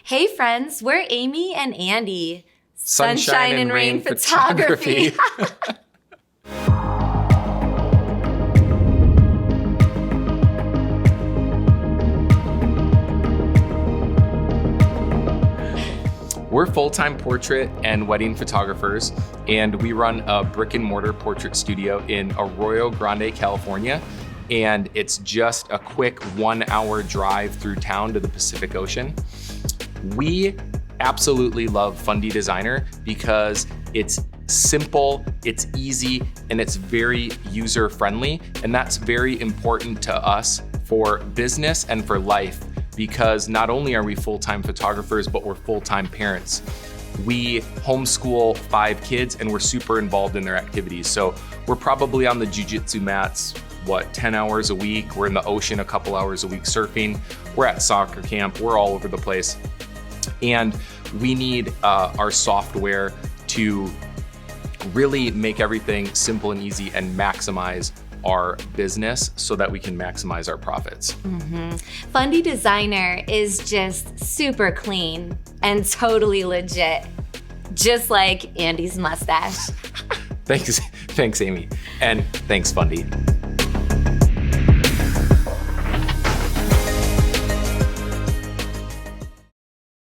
Hey friends, we're Amii and Andy. Sunshine and Rain Photography. We're full-time portrait and wedding photographers, and we run a brick and mortar portrait studio in Arroyo Grande, California. And it's just a quick 1 hour drive through town to the Pacific Ocean. We absolutely love Fundy Designer because it's simple, it's easy, and it's very user-friendly. And that's very important to us for business and for life, because not only are we full-time photographers, but we're full-time parents. We homeschool 5 kids and we're super involved in their activities. So we're probably on the jiu-jitsu mats, 10 hours a week. We're in the ocean a couple hours a week surfing. We're at soccer camp. We're all over the place. And we need our software to really make everything simple and easy and maximize our business so that we can maximize our profits. Fundy Designer is just super clean and totally legit, just like Andy's mustache. Thanks, Amii. And thanks, Fundy.